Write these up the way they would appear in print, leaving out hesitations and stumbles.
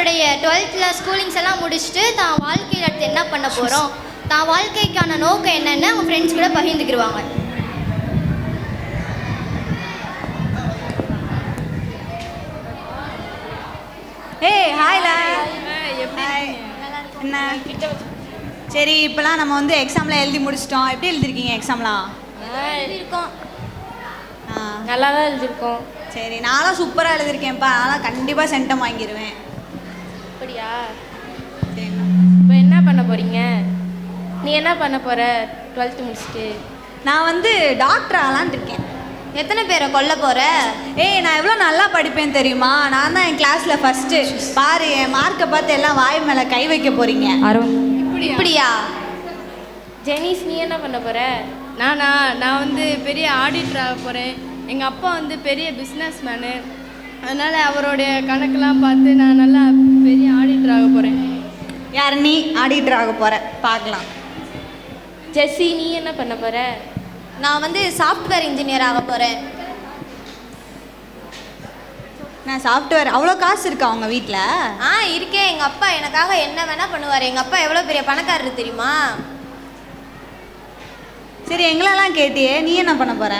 நம்மளுடைய 12th schoolings எல்லாம் முடிச்சுட்டு தான் வாழ்க்கையில் அடுத்து என்ன பண்ண போகிறோம், தான் வாழ்க்கைக்கான நோக்கம் என்னென்னு அவங்க ஃப்ரெண்ட்ஸ் கூட பகிர்ந்துக்கிடுவாங்க. ஏய் ஹாய்ல, என்ன சரி இப்போலாம் நம்ம வந்து எக்ஸாம்லாம் எழுதி முடிச்சிட்டோம். எப்படி எழுதிருக்கீங்க எக்ஸாம்லாம்? இருக்கோம், நல்லா தான் எழுதியிருக்கோம். சரி, நானும் சூப்பராக எழுதிருக்கேன்ப்பா. அதனால் கண்டிப்பாக சென்டம் வாங்கிடுவேன். அப்படியா? சரி, இப்போ என்ன பண்ண போகிறீங்க? நீ என்ன பண்ண போகிற 12th முடிச்சுட்டு? நான் வந்து டாக்டர் ஆகலான்ட்டு இருக்கேன். எத்தனை பேரை கொல்ல போகிற? ஏய், நான் எவ்வளோ நல்லா படிப்பேன் தெரியுமா? நான் தான் என் கிளாஸில் ஃபஸ்ட்டு. பாரு, என் மார்க்கை பார்த்து எல்லாம் வாய் மேலே கை வைக்க போகிறீங்க. இப்படியா? ஜெனிஸ், நீ என்ன பண்ண போகிற? நான் வந்து பெரிய ஆடிட்டர் ஆக போகிறேன். எங்கள் அப்பா வந்து பெரிய பிஸ்னஸ் மேனு, அதனால் அவருடைய கணக்கெலாம் பார்த்து நான் நல்லா பெரிய ஆடிட்டர் ஆக போகிறேன். யார் நீ? ஆடிட்டர் ஆக போகிற, பார்க்கலாம். ஜெஸ்ஸி, நீ என்ன பண்ண போகிற? நான் வந்து சாஃப்ட்வேர் இன்ஜினியர் ஆக போகிறேன். நான் சாஃப்ட்வேர். அவ்வளோ காசு இருக்கா உங்கள் வீட்டில்? இருக்கேன். எங்கள் அப்பா எனக்காக என்ன வேணால் பண்ணுவார். எங்கள் அப்பா எவ்வளோ பெரிய பணக்காரர் தெரியுமா? சரி, எங்களெல்லாம் கேட்டியே, நீ என்ன பண்ண போகிற?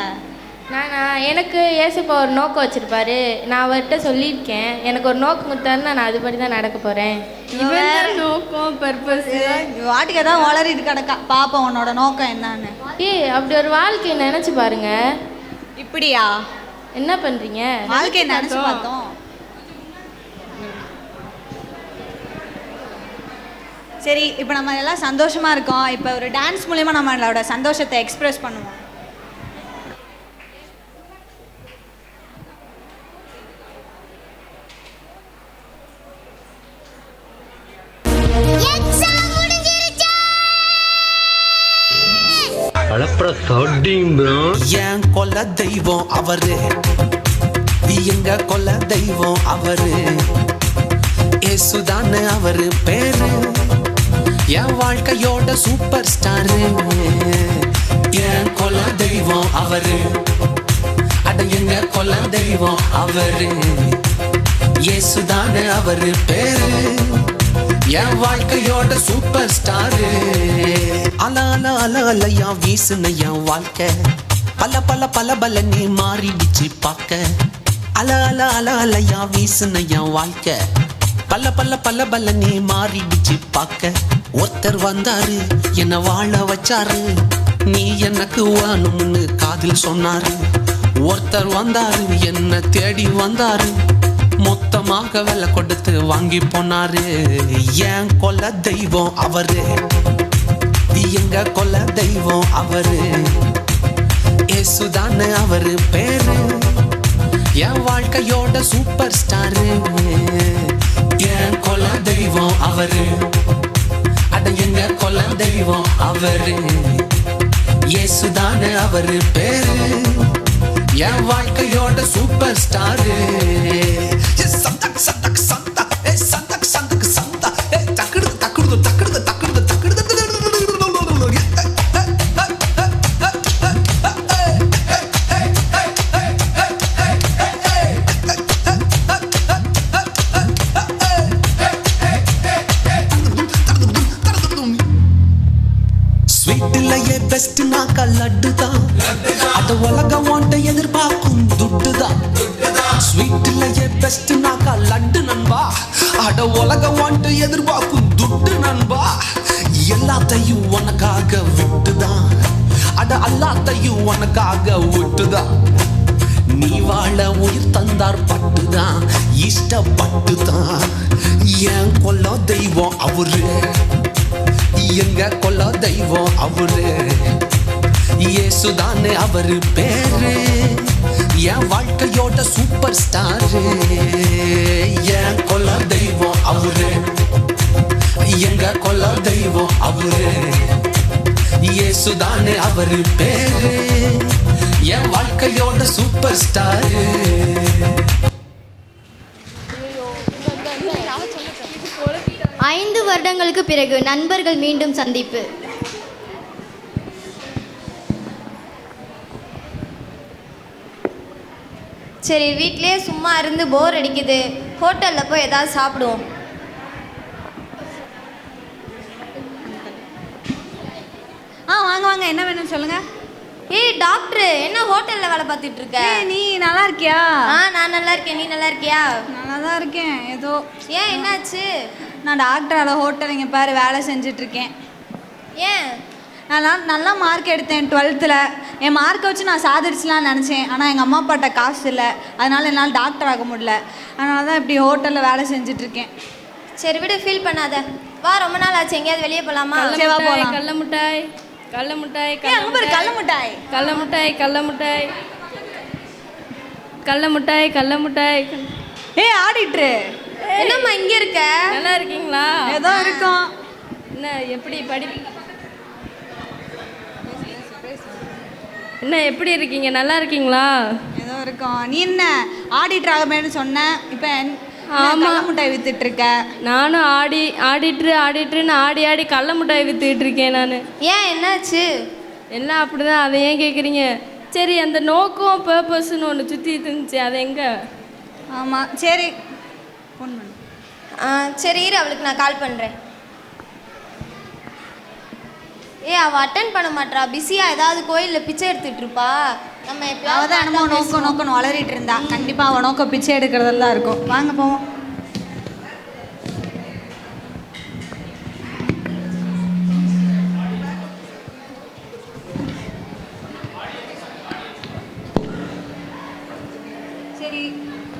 எனக்கு ஏசப்பா ஒரு நோக்கம் வச்சுருப்பாரு. நான் அவர்கிட்ட சொல்லியிருக்கேன், எனக்கு ஒரு நோக்கம் கொடுத்தாருன்னா நான் அதுபடி தான் நடக்க போகிறேன். நோக்கம் பர்பஸ் வாட்டுக்கு ஏதாவது வளரிட்டு கிடக்கா. பாப்போம் உன்னோட நோக்கம் என்னன்னு. அப்படி ஒரு வாழ்க்கையை நினச்சி பாருங்க. இப்படியா? என்ன பண்ணுறீங்க? வாழ்க்கையை நினச்சி பார்த்தோம். சரி, இப்போ நம்ம எல்லாம் சந்தோஷமாக இருக்கோம். இப்போ ஒரு டான்ஸ் மூலயமா நம்மளோட சந்தோஷத்தை எக்ஸ்பிரஸ் பண்ணுவோம். என் கொல்ல தெய்வம் அவரு, எங்க கொல்ல தெய்வம் அவரு, ஏசுதானு அவரு பேரு, என் வாழ்க்கையோட சூப்பர் ஸ்டாரு. என் கொல்ல தெய்வம் அவரு, அட எங்க கொல்ல தெய்வம் அவரு, ஏசுதானு அவரு பேரு, என் வாழ்க்கையோட சூப்பர் ஸ்டாரு. அல அல அல அலையா வீசுன என் வாழ்க்கை, பல பல பல பல நீ மாறிடுச்சு பார்க்க. அல அல அல அலையா வீசுன என் வாழ்க்கை, பல பல பல பல நீ மாறிடுச்சு பார்க்க. ஒருத்தர் வந்தாரு என்ன வாழ வச்சாரு, நீ எனக்கு வேணும்னு காதில் சொன்னாரு. ஒருத்தர் வந்தாரு என்ன தேடி வந்தாரு, மொத்தமாக விலை கொடுத்து வாங்கி போனாரு. என் கொல்ல தெய்வம் அவரு, எங்க கொல்ல தெய்வம் அவரு, ஏசுதானு அவரு பேரு, என் வாழ்க்கையோட சூப்பர் ஸ்டாரு. என் கொல்ல தெய்வம் அவரு, அட எங்க கொல்ல தெய்வம் அவரு, ஏசுதானு அவரு பேரு, என் வாழ்க்கையோட சூப்பர் ஸ்டாரு. சந்தக் சந்தக் சந்தா, சந்தக் சந்தக் சந்தா, தக்குடு தக்குடு தக்குடு தக்குடு தக்குடு. ஸ்வீட்லயே பெஸ்ட் நாக்கா லட்டுதான், அத உலகம் வாண்ட எதிர்பார்க்கும் துட்டுதான். ஸ்வீட்லயே பெஸ்ட் நாக்கா லட்டு நண்பா, அட உலகம் வாண்ட எதிர்பார்க்கும் துட்டு நண்பா. எல்லாத்தையும் உனக்காக விட்டுதான், அட எல்லாத்தையும் உனக்காக விட்டுதான். நீ வாழ உயிர் தந்தார் பட்டுதான், இஷ்டப்பட்டுதான். என் கொல்ல தெய்வம் அவரு, எங்க கொல்ல தெய்வம் அவரு, இயேசுதானே அவரு பேரு, என் வாழ்க்கையோட சூப்பர் ஸ்டாரு. என் கொல்ல தெய்வம் அவரு, எங்க கொல்ல தெய்வம் அவரு, இயேசுதானே அவரு பேரு, என் வாழ்க்கையோட சூப்பர் ஸ்டாரு. 5 வருடங்களுக்கு பிறகு நண்பர்கள் மீண்டும் சந்திப்பு. சரி, வீட்லயே சும்மா இருந்து போர் அடிக்குது, ஹோட்டலில் போய் ஏதாவது சாப்பிடுவோம். வாங்க என்ன வேணும்னு சொல்லுங்க. ஏய் டாக்டர், என்ன ஹோட்டலில் வேலை பார்த்துட்டு இருக்க? ஏய் நீ நல்லா இருக்கியா? நான் நல்லா இருக்கேன். நீ நல்லா இருக்கியா? நல்லா தான் இருக்கேன். ஏதோ ஏன் என்னாச்சு? நான் டாக்டரால ஹோட்டல் இங்கே பாரு வேலை செஞ்சிட்ருக்கேன். ஏன்? நான் நல்லா மார்க் எடுத்தேன் 12ல். என் மார்க்கை வச்சு நான் சாதிச்சுலான்னு நினச்சேன். ஆனால் எங்கள் அம்மா அப்பாட்ட காசு இல்லை, அதனால் என்னால் டாக்டர் ஆக முடியல. அதனால தான் இப்படி ஹோட்டலில் வேலை செஞ்சிட்ருக்கேன். சரி விடு, ஃபீல் பண்ணாத. வா, ரொம்ப நாள் ஆச்சு, எங்கேயாவது வெளியே போகலாமா? சரி, வா போலாம். கடல மிட்டாய் கடல மிட்டாய் அங்கே பாரு கடல மிட்டாய். கடல மிட்டாய் கடல மிட்டாய் கடல மிட்டாய் கடல மிட்டாய். ஏய் ஆடிட்ரு, என்னம்மா இங்கே இருக்க? நல்லா இருக்கீங்களா? ஏதோ இருக்கும். என்ன எப்படி என்ன எப்படி இருக்கீங்க? நல்லா இருக்கீங்களா? ஏதோ இருக்கும். நீ என்ன ஆடிட்டர் ஆகமேன்னு சொன்ன, இப்போ கடல மிட்டாய் வித்துட்டு இருக்க. நானும் ஆடிட்டுன்னு ஆடி கடல மிட்டாய் வித்துக்கிட்டு இருக்கேன் நான். ஏன் என்னாச்சு? எல்லாம் அப்படிதான். அதை ஏன் கேட்குறீங்க? சரி, அந்த நோக்கம் பர்பஸ்ன்னு ஒன்று சுற்றிட்டு இருந்துச்சு, அது எங்கே? ஆமாம் சரி, ஃபோன் பண்ணு. சரி இரு, அவளுக்கு நான் கால் பண்ணுறேன். அவள் அட்டன் பண்ண மாட்டா, பிஸியாக ஏதாவது கோயிலில் பிச்சை எடுத்துகிட்டு இருப்பா. நம்ம அவள் தான் என்னமோ நோக்கணும் வளரிட்டு இருந்தா. கண்டிப்பாக அவள் நோக்கம் பிச்சை எடுக்கிறதெல்லாம் இருக்கும். வாங்க போவோம். சரி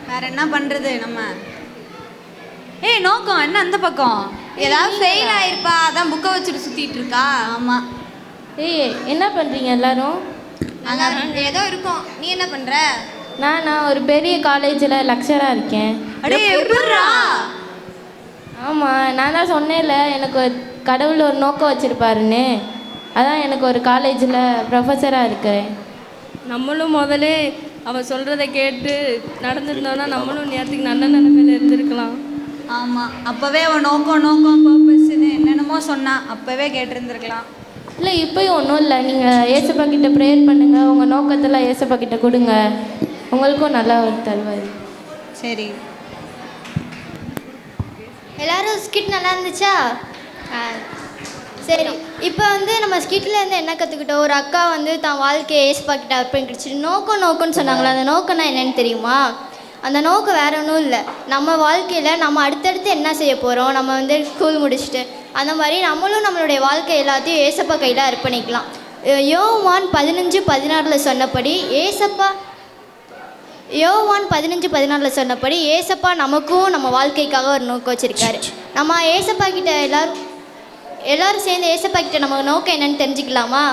வேற என்ன பண்ணுறது நம்ம? ஏய் நோக்கம் என்ன அந்த பக்கம்? ஏதாவது ஃபெயில் ஆயிருப்பா, அதான் புக்கை வச்சுட்டு சுற்றிட்டு இருக்கா. ஆமாம். ஏய் என்ன பண்ணுறீங்க எல்லாரும்? ஏதோ இருக்கும். நீ என்ன பண்ணுற? நான் ஒரு பெரிய காலேஜில் லெக்சராக இருக்கேன். அடே எப்படிடா? ஆமாம், நான் தான் சொன்னேன்ல எனக்கு கடவுள் ஒரு நோக்கம் வச்சுருப்பாருன்னு. அதான் எனக்கு ஒரு காலேஜில் ப்ரொஃபஸராக இருக்கிறேன். நம்மளும் முதலே அவன் சொல்கிறத கேட்டு நடந்துருந்தோன்னா நம்மளும் நேரத்துக்கு நல்ல நிலைமையில இருந்திருக்கலாம். ஆமாம், அப்போவே அவன் நோக்கம் பர்பஸ்ன்னு என்னென்னமோ சொன்னான். அப்போவே கேட்டிருந்துருக்கலாம். இல்லை இப்போயும் ஒன்றும் இல்லை, நீங்கள் ஏசப்பா கிட்ட ப்ரேயர் பண்ணுங்கள், உங்கள் நோக்கத்தில் ஏசப்பா கிட்ட கொடுங்க, உங்களுக்கும் நல்லா ஒரு தருவார். சரி, எல்லாரும் ஸ்கிட் நல்லா இருந்துச்சா? சரி, இப்போ வந்து நம்ம ஸ்கிட்லேருந்து என்ன கற்றுக்கிட்டோம்? ஒரு அக்கா வந்து தான் வாழ்க்கையை ஏசப்பா கிட்ட அர்ப்பணிச்சு நோக்கம்னு சொன்னாங்களா? அந்த நோக்கம்னா என்னன்னு தெரியுமா? அந்த நோக்கம் வேற ஒன்றும் இல்லை. நம்ம வாழ்க்கையில் நம்ம அடுத்தடுத்து என்ன செய்ய போகிறோம், நம்ம வந்து ஸ்கூல் முடிச்சுட்டு அந்த மாதிரி நம்மளும் நம்மளுடைய வாழ்க்கை எல்லாத்தையும் ஏசப்பா கையில் அர்ப்பணிக்கலாம். யோவான் 15:16 சொன்னபடி யோவான் 15:16 சொன்னபடி ஏசப்பா நமக்கும் நம்ம வாழ்க்கைக்காக ஒரு நோக்கம் வச்சுருக்காரு. நம்ம ஏசப்பா கிட்ட எல்லாரும் சேர்ந்து ஏசப்பா கிட்ட நம்ம நோக்கம் என்னன்னு தெரிஞ்சுக்கலாமா?